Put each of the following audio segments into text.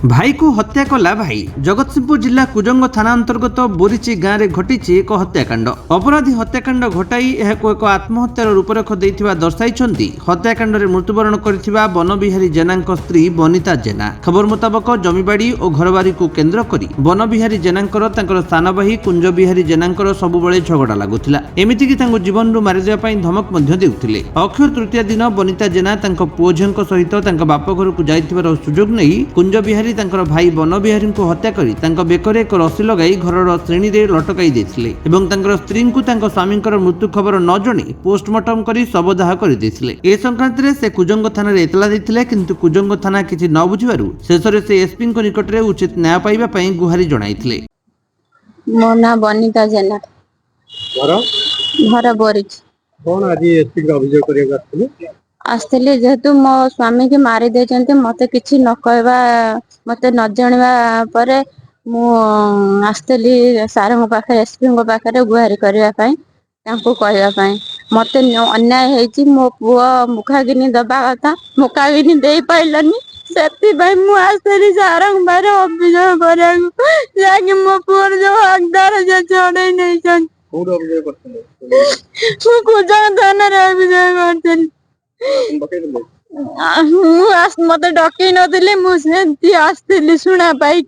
भाई को हत्या कला भाई। जगतसिंहपुर जिला कुजंग थाना अंतर्गत बोरीची गाँव में घटी एक हत्याकांड। अपराधी हत्याकांड घटाई एक आत्महत्यार रूपरेख देइथिबा दर्शाइछन्ती हत्याकांड में मृत्युवरण करथिबा बनबिहारी जेना स्त्री बनिता जेना। खबर मुताबक जमीबाड़ी और घरबारी को केन्द्र करी बनबिहारी जेनांकर तांकर स्थान भाई कुंज बिहारी जेनांकर सबुबले झगड़ा लागुथिला। एमितिकी तांको जीवन मारिदेबा पई धमक मध्य देउथिले। अक्षय तृतीया दिन बनिता जेना तांको पुओ झिओंक सहित तांको बाप घर को जाइथिबार सुजोग नै कुंज बिहारी तांकर भाई बनबिहारी को हत्या करी तांको बेकरे एक रस्सी लगाई घरर श्रेणी रे लटकाई देथिले एवं तांकर स्त्री को तांको स्वामींकर मृत्यु खबर न जणी पोस्टमार्टम करी शवदाह करि देथिले। ए संक्रांत रे से कुजंग थाना रे एतला देथिले किंतु कुजंग थाना किछि न बुझिबारु शेषरे से एसपी को निकट रे उचित न्याय पाइबा पई गुहारी जणाइथिले। मो ना बनिता जेना घर बोरिच कौन आज एसपी का अभियोग करिया करथिले आसली जेहेतु मो स्वामी के मारी देचंते मते किछि न कहबा मते न जणवा परे मु आस्तली सारंग पाखे एसपी को पाखे गुहारी करिया पई तांको कहया पई मते अन्याय हेची मो पुओ मुखागिनी दबा कथा मुखागिनी देई पाइलनी सेति भाई मु आस्तली सारंग बारे अभियोग करिया जाके मो पुओर जो हकदार जे छोड़े नै छन कोड अभियोग करथिले मु कुजंग थाना रे अभियोग करथिले मत डकई नदी मुझे आसती शुणा पाई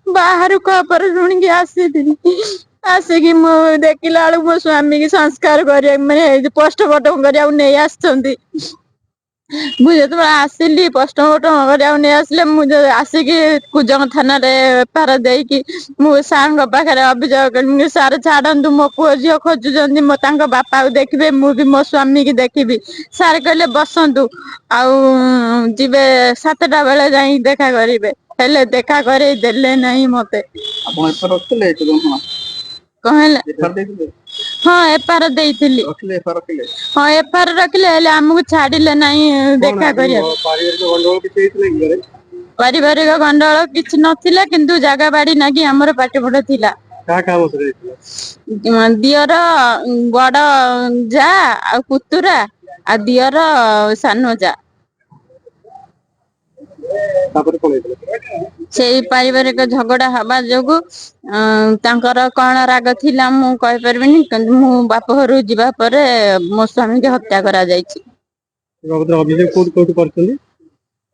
बाहर खबर शुणिकी आसी आसिकी देखला बेलू मो स्वामी की संस्कार कर पोस्टमार्टम कर मुझे जो आसिली पोस्टमार्टम कर आसिकी कुजंग थाना एफआईआर देकी सार पाखे अभियोग सार छाड़ू मो पुओ झील खोजुंट बापा को देखिए मुझे मो स्वामी की देखी सार कहले बसंतु जीवे 7टा बेले जाई देखा करेंगे हेले देखा करे देले नहीं मते कहले हाँ एफआईआर देइथिली हाँ एफआईआर रखले हेले हमको छाड़िले नहीं देखा करिया पारिवारिक गंडगोल किछि नथिला किंतु जागा बाड़ी नागी हमर पाठपढ़ थिला दियर बड़ जा आ पुतुरा आ दियर सानो जा से पारिवारिक झगड़ा हवा जोगु तांकर कौन राग थिला मु कहि परबिनी किंतु मु बाप घर जिबा परे मो स्वामी के हत्या करा जायछि। अभियोग कोड करथली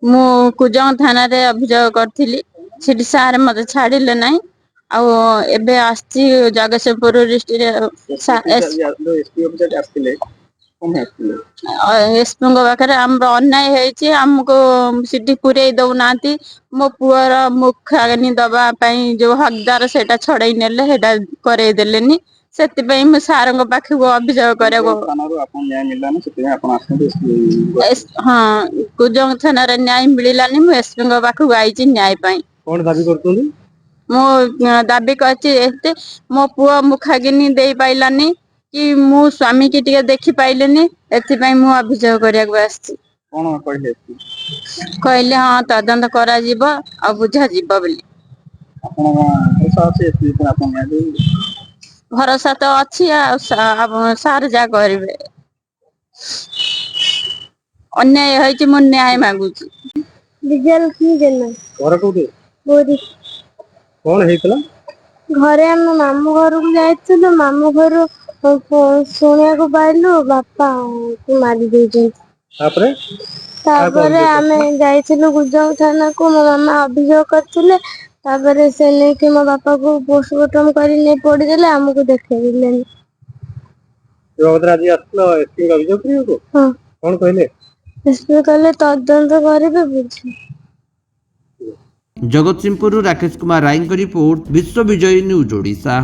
मु कुजंग थाना रे अभियोग करथिली सिटी सार मते छाडिले नाही आ एबे आस्ती जगतसिंहपुर डिस्ट्रिक्ट एसपी ऑफिसर आस्तिले एसपी पाखे आम अन्याय हेची हमको सिटी पुरे दौ नाती मो पुअर मुखाग्नि दबा पई जो हकदार सेटा छड़ाई नेले हेटा करे देलेनी सेति पई मु सारंग पाखे को अभियोग करे को थानारो आपन न्याय मिललानी सेति आपन आस्ते हां कुजंग थाना रे न्याय मिलिलानी मु एसपी पाखे आइची न्याय पई कोन दाबी करतोनी मो दाबी करछि एते मो पुओ मुखाग्नि देई पाइलानी कि मु स्वामी की टिके देखि पाइलेनी एथि पई मु अभियोग करिया को आछि कोन कहले हाँ तदंत करा जीवो आ बुझा जीवो बोली भरोसा तो अच्छी सार जा करेंगे अन्याय है मु न्याय मांगुची डिजेल की देना घर कोठी बोरी कोन हेतला घरे हम मामू घर को जाइथिलु मामू घर सुनिया को पाइलु बापा को मारी देजे तापरे आमे जाइथिलु गुजंग थाना को मो मामा अभियोग करथिले तापरे से ने कि मो बापा को पोस्टमार्टम करी ने पड़ी देले हमको देखे दिलेनी आज आसलो एसपी का अभियोग करियो को हां कोन कहले एसपी कहले तदंत करिबे बुझी। जगतसिंहपुर राकेश कुमार राय रिपोर्ट विश्व विजय न्यूज ओडिशा।